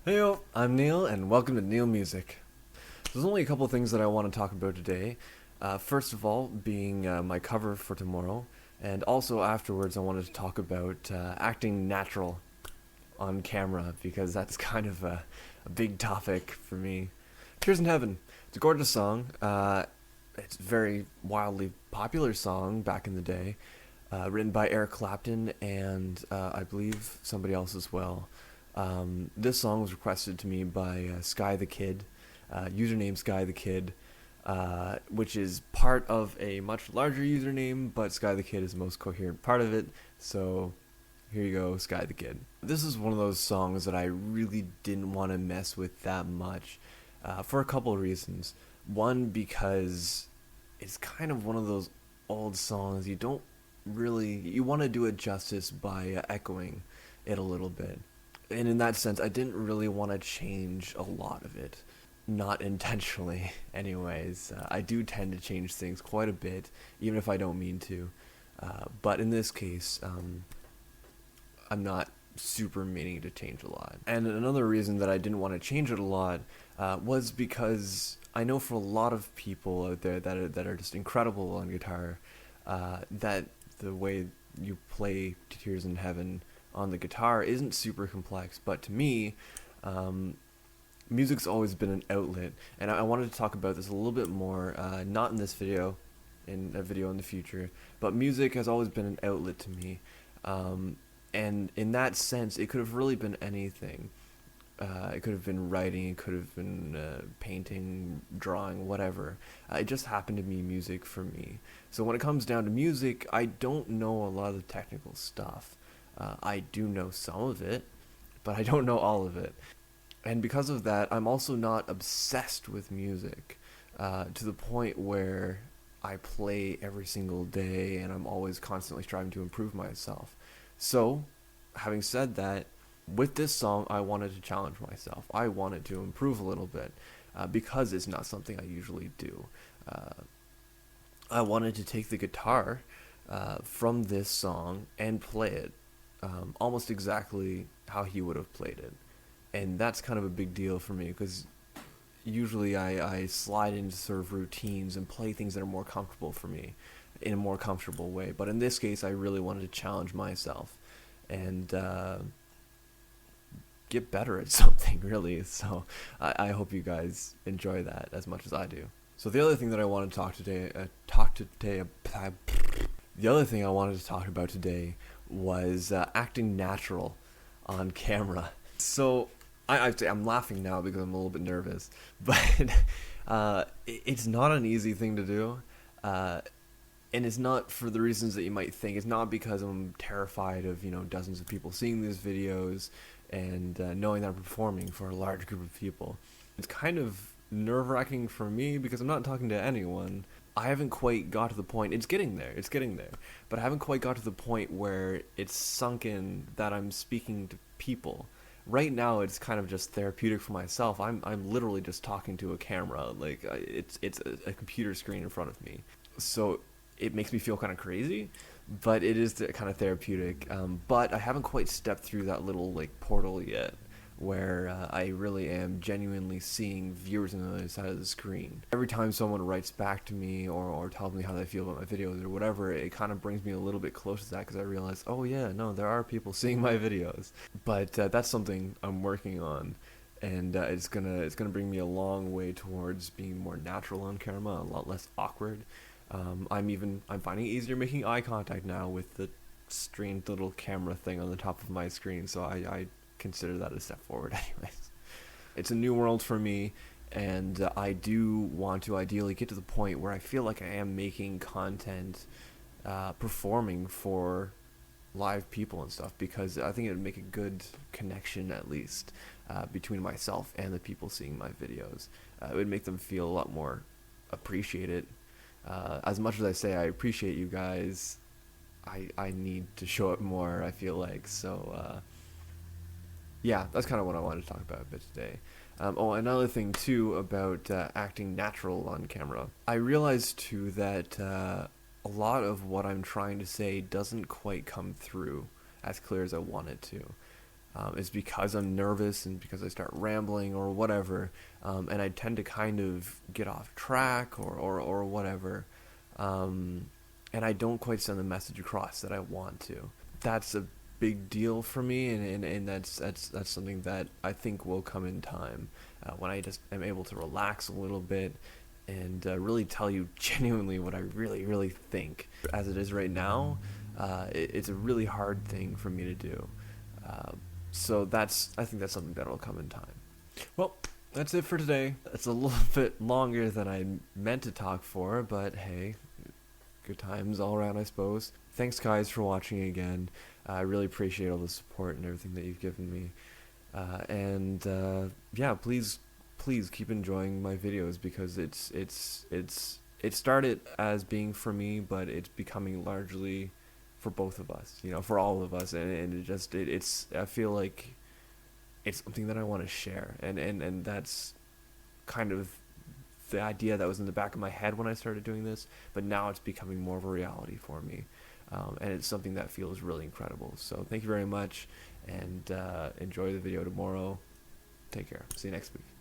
Heyo, I'm Neil, and welcome to NeilMusic. There's only a couple things that I want to talk about today. First of all, being my cover for tomorrow, and also afterwards I wanted to talk about acting natural on camera, because that's kind of a big topic for me. Tears in Heaven. It's a gorgeous song. It's a very wildly popular song back in the day, written by Eric Clapton and I believe somebody else as well. This song was requested to me by Sky the Kid, username Sky the Kid, which is part of a much larger username, but Sky the Kid is the most coherent part of it, so here you go, Sky the Kid. This is one of those songs that I really didn't want to mess with that much, for a couple of reasons. One, because it's kind of one of those old songs you want to do it justice by echoing it a little bit. And in that sense, I didn't really want to change a lot of it. Not intentionally, anyways. I do tend to change things quite a bit, even if I don't mean to. But in this case, I'm not super meaning to change a lot. And another reason that I didn't want to change it a lot was because I know for a lot of people out there that are just incredible on guitar, that the way you play Tears in Heaven on the guitar isn't super complex, but to me, music's always been an outlet, and I wanted to talk about this a little bit more, not in this video, in a video in the future, but music has always been an outlet to me, and in that sense, it could have really been anything. It could have been writing, it could have been painting, drawing, whatever. It just happened to be music for me. So when it comes down to music, I don't know a lot of the technical stuff. I do know some of it, but I don't know all of it. And because of that, I'm also not obsessed with music to the point where I play every single day and I'm always constantly striving to improve myself. So, having said that, with this song, I wanted to challenge myself. I wanted to improve a little bit because it's not something I usually do. I wanted to take the guitar from this song and play it almost exactly how he would have played it. And that's kind of a big deal for me because usually I slide into sort of routines and play things that are more comfortable for me in a more comfortable way. But in this case, I really wanted to challenge myself and get better at something, really. So I hope you guys enjoy that as much as I do. So the other thing that I want to the other thing I wanted to talk about today was acting natural on camera. So I'm laughing now because I'm a little bit nervous, but it's not an easy thing to do, and it's not for the reasons that you might think. It's not because I'm terrified of dozens of people seeing these videos and knowing that I'm performing for a large group of people. It's kind of nerve-wracking for me because I'm not talking to anyone. I haven't quite got to the point. It's getting there, but I haven't quite got to the point where it's sunk in that I'm speaking to people. Right now, it's kind of just therapeutic for myself. I'm literally just talking to a camera, like it's a computer screen in front of me. So it makes me feel kind of crazy, but it is kind of therapeutic. But I haven't quite stepped through that little portal yet, where I really am genuinely seeing viewers on the other side of the screen. Every time someone writes back to me or tells me how they feel about my videos or whatever, it kind of brings me a little bit closer to that because I realize, oh yeah, no, there are people seeing my videos. But that's something I'm working on, and it's gonna bring me a long way towards being more natural on camera, a lot less awkward. I'm finding it easier making eye contact now with the strange little camera thing on the top of my screen, so I consider that a step forward anyways. It's a new world for me, and I do want to ideally get to the point where I feel like I am making content, performing for live people and stuff, because I think it would make a good connection, at least, between myself and the people seeing my videos. It would make them feel a lot more appreciated. As much as I say I appreciate you guys, I need to show it more, I feel like. So yeah, that's kind of what I wanted to talk about a bit today. Another thing too about acting natural on camera. I realized too that a lot of what I'm trying to say doesn't quite come through as clear as I want it to. is because I'm nervous and because I start rambling or whatever, and I tend to kind of get off track or whatever, and I don't quite send the message across that I want to. That's a big deal for me, and that's something that I think will come in time, when I just am able to relax a little bit and really tell you genuinely what I really think. As it is right now, it's a really hard thing for me to do. So I think that's something that'll come in time. Well, that's it for today. It's a little bit longer than I meant to talk for, but hey, good times all around, I suppose. Thanks, guys, for watching again. I really appreciate all the support and everything that you've given me. Yeah, please keep enjoying my videos, because it started as being for me, but it's becoming largely for both of us, for all of us, and it's I feel like it's something that I want to share, and that's kind of the idea that was in the back of my head when I started doing this, but now it's becoming more of a reality for me, and it's something that feels really incredible. So thank you very much, and enjoy the video tomorrow. Take care. See you next week.